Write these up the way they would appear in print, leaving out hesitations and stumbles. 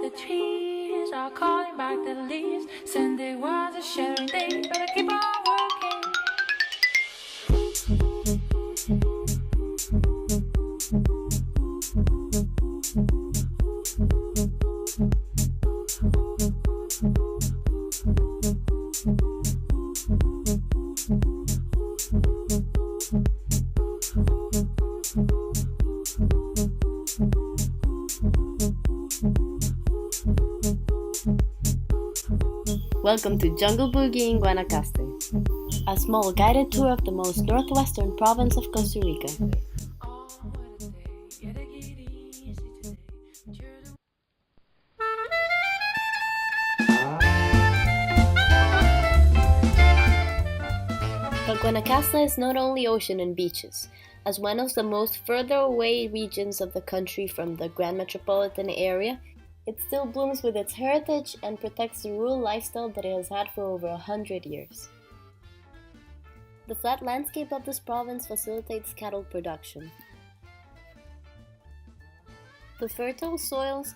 the trees are calling back the leaves. Sunday was a sharing day, but I keep on working. Welcome to JungleBoogie in Guanacaste, a small guided tour of the most northwestern province of Costa Rica. But Guanacaste is not only ocean and beaches. As one of the most further away regions of the country from the Grand Metropolitan area, it still blooms with its heritage and protects the rural lifestyle that it has had for over 100 years. The flat landscape of this province facilitates cattle production. The fertile soils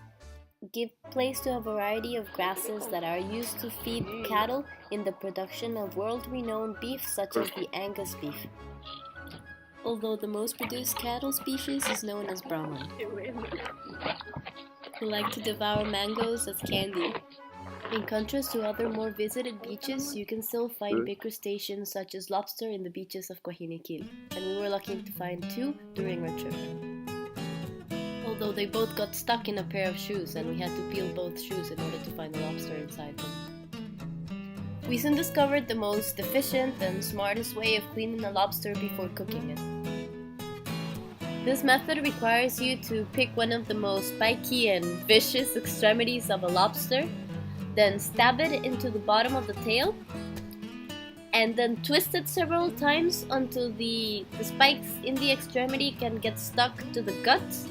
give place to a variety of grasses that are used to feed cattle in the production of world-renowned beef such as the Angus beef, although the most produced cattle species is known as Brahman, who like to devour mangoes as candy. In contrast to other more visited beaches, you can still find big crustaceans such as lobster in the beaches of Cuajiniquil, and we were lucky to find 2 during our trip. Although they both got stuck in a pair of shoes and we had to peel both shoes in order to find the lobster inside them. We soon discovered the most efficient and smartest way of cleaning a lobster before cooking it. This method requires you to pick one of the most spiky and vicious extremities of a lobster, then stab it into the bottom of the tail, and then twist it several times until the spikes in the extremity can get stuck to the guts,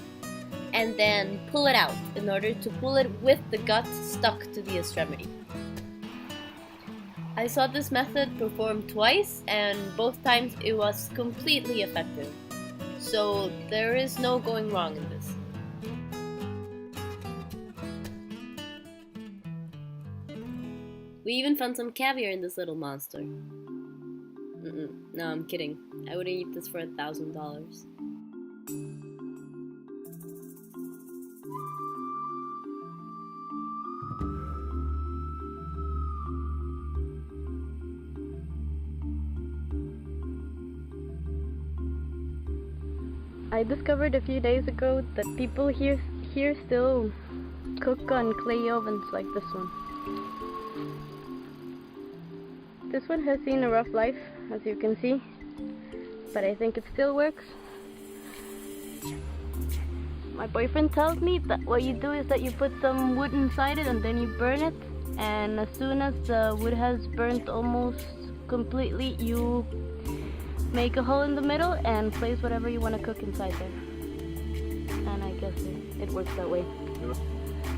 and then pull it out in order to pull it with the guts stuck to the extremity. I saw this method performed twice, and both times it was completely effective. So there is no going wrong in this. We even found some caviar in this little monster. No, I'm kidding. I wouldn't eat this for $1,000. I discovered a few days ago that people here still cook on clay ovens like this one. This one has seen a rough life, as you can see, but I think it still works. My boyfriend tells me that what you do is that you put some wood inside it and then you burn it, and as soon as the wood has burnt almost completely, you make a hole in the middle and place whatever you want to cook inside there. And I guess it works that way.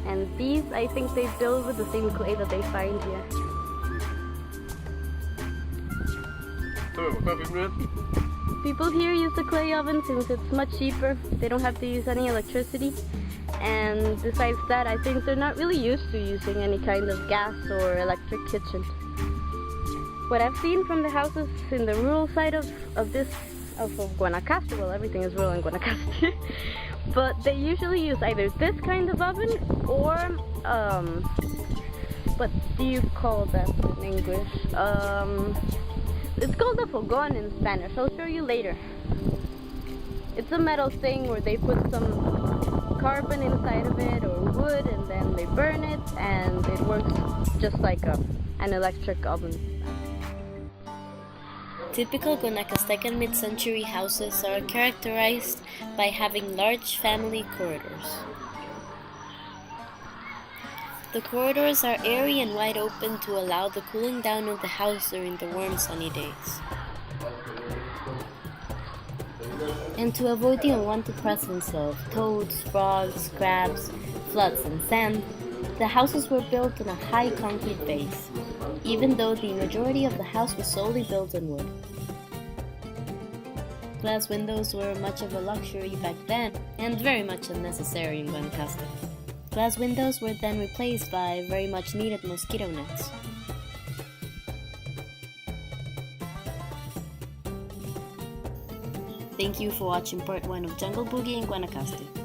And these, I think they build with the same clay that they find here. People here use the clay oven since it's much cheaper. They don't have to use any electricity. And besides that, I think they're not really used to using any kind of gas or electric kitchen. What I've seen from the houses in the rural side of Guanacaste, well, everything is rural in Guanacaste, but they usually use either this kind of oven or, what do you call that in English? It's called a fogón in Spanish. I'll show you later. It's a metal thing where they put some carbon inside of it or wood, and then they burn it, and it works just like an electric oven. Typical Guanacastecan mid-century houses are characterized by having large family corridors. The corridors are airy and wide open to allow the cooling down of the house during the warm sunny days. And to avoid the unwanted presence of toads, frogs, crabs, floods, and sand, the houses were built on a high concrete base, even though the majority of the house was solely built in wood. Glass windows were much of a luxury back then, and very much unnecessary in Guanacaste. Glass windows were then replaced by very much needed mosquito nets. Thank you for watching part 1 of Jungle Boogie in Guanacaste.